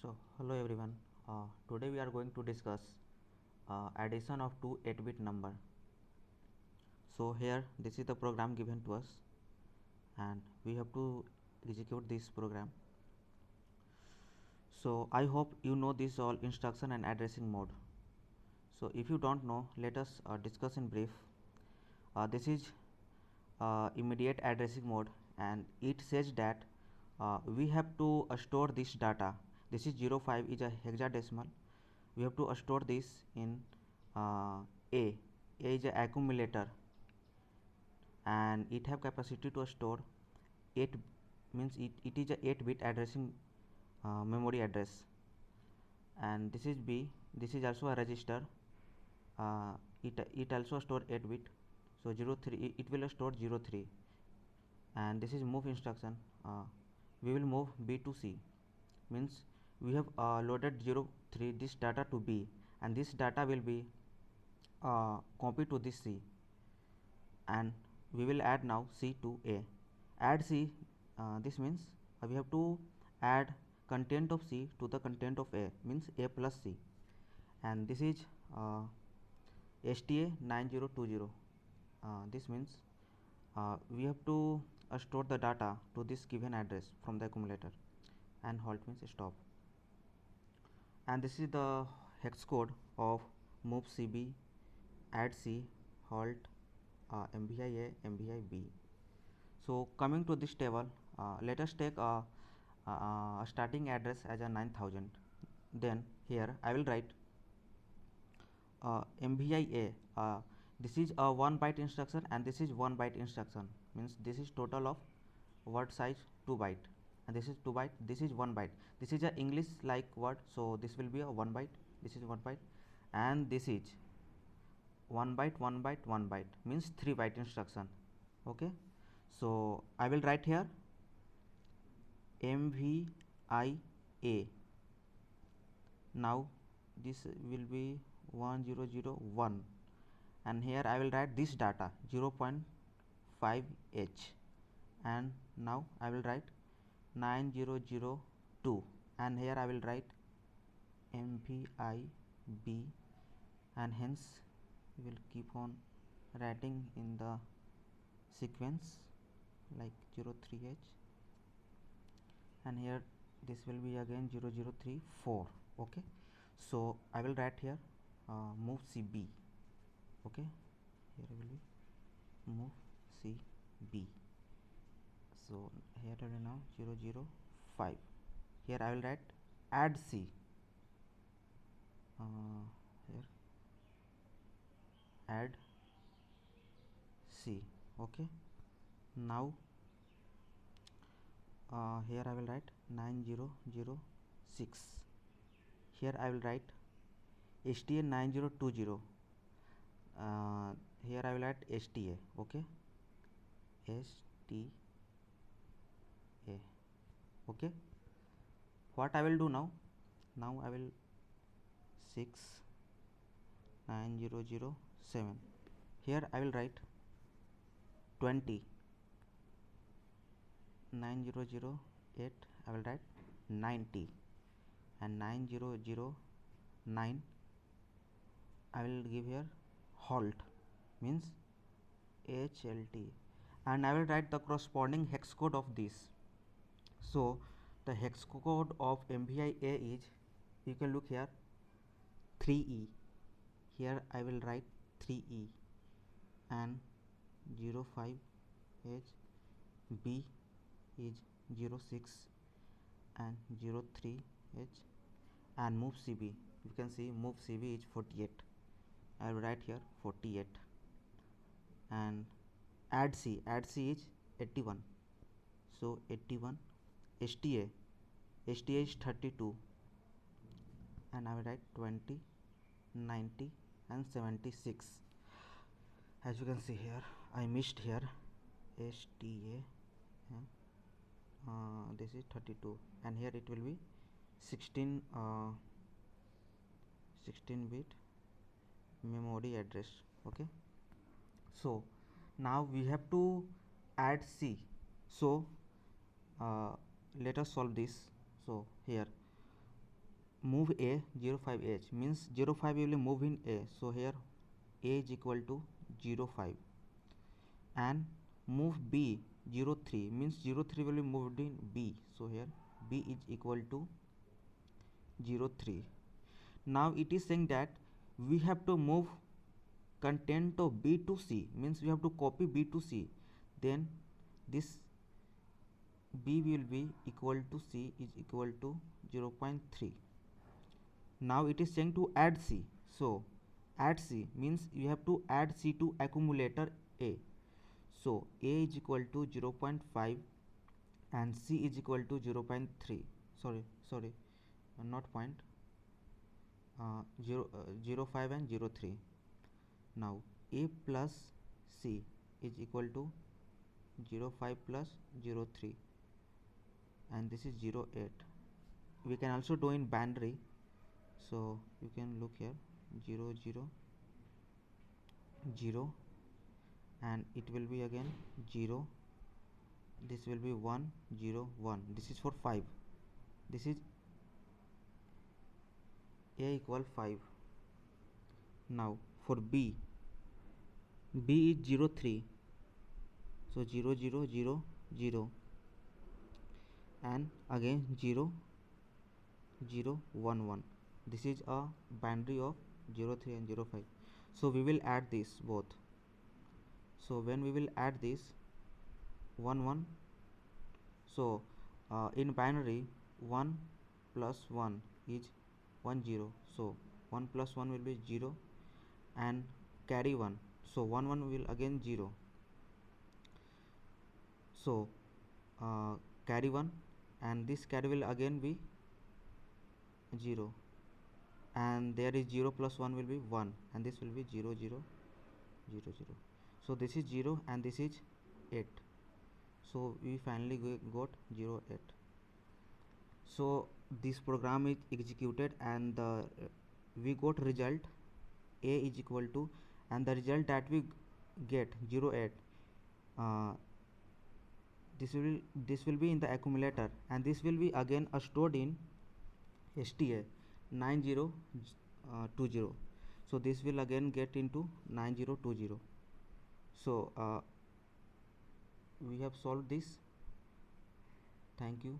So hello everyone. Today we are going to discuss addition of two 8-bit number. So here this is the program given to us and we have to execute this program. So I hope you know this all instruction and addressing mode. So if you don't know, let us discuss in brief. This is immediate addressing mode and it says that we have to store this data. This is 05 is a hexadecimal. We have to store this in A. A is a accumulator and it have capacity to store 8 means it is a 8-bit addressing memory address, and this is B. This is also a register. It also store 8-bit, so 03 it will store 03, and this is move instruction. We will move B to C, means we have loaded 03 this data to B and this data will be copied to this C, and we will add now C to A. Add C, this means we have to add content of C to the content of A, means A plus C, and this is STA 9020. This means we have to store the data to this given address from the accumulator, and halt means stop. And this is the hex code of move CB, add C, halt, MVI A, MVI B. So coming to this table, let us take a starting address as a 9000. Then here I will write MVI A. This is a 1 byte instruction and this is 1 byte instruction, means this is total of word size 2 byte, and this is 2 byte, this is 1 byte. This is a English like word, so this will be a 1 byte, this is 1 byte, and this is 1 byte 1 byte 1 byte, means 3 byte instruction. Okay, so I will write here MVI A. Now this will be 1001, and here I will write this data 0.5H, and now I will write 9002, and here I will write MVI B, and hence we will keep on writing in the sequence like 03H, and here this will be again 0034. Okay, so I will write here move CB. Okay, here will be move CB. So here I will now 005. Here I will write add C. Here add C. Okay, now here I will write 9006. Here I will write STA 9020. Here I will write STA. Okay, STA. Okay, what I will do now? Now I will 69007. Here I will write 20. 9008 I will write 90, and 9009 I will give here halt, means HLT, and I will write the corresponding hex code of this. So the hex code of MVI A is, you can look here, 3E. Here I will write 3E, and 05H. B is 06 and 03H, and move CB, you can see move CB is 48. I will write here 48, and add C is 81, so 81. STA is 32, and I will write 20, 90 and 76. As you can see here, I missed here STA, this is 32, and here it will be 16 bit memory address. Okay, so now we have to add C. So let us solve this. So here move a 05h means 05 will move in a, so here a is equal to 05, and move b 03 means 03 will be moved in b, so here b is equal to 03. Now it is saying that we have to move content of b to c, means we have to copy b to c, then this b will be equal to c is equal to 0.3. Now it is saying to add c, so add c means you have to add c to accumulator a, so a is equal to 0.5 and c is equal to 0.3, sorry not point, 0.5 and 0.3. now a plus c is equal to 0.5 plus 0.3, and this is 0.8. we can also do in binary, so you can look here 0 0 0, and it will be again 0, this will be 1 0 1, this is for 5, this is a equal 5. now for b is 0.3, so 0 0 0 0, and again 0 0 1 1, this is a binary of 0.3 and 0.5. so we will add this both, so when we will add this 1 1, so in binary 1 plus 1 is 1 0, so 1 plus 1 will be 0, and carry 1, so 1 1 will again 0, so carry 1, and this carry will again be 0, and there is 0 plus 1 will be 1, and this will be 0 0 0 0, so this is 0 and this is 8, so we finally got 0 8. so this program is executed, and we got result a is equal to, and the result that we get 0 8, this will be in the accumulator, and this will be again stored in STA 9020, so this will again get into 9020. so we have solved this. Thank you.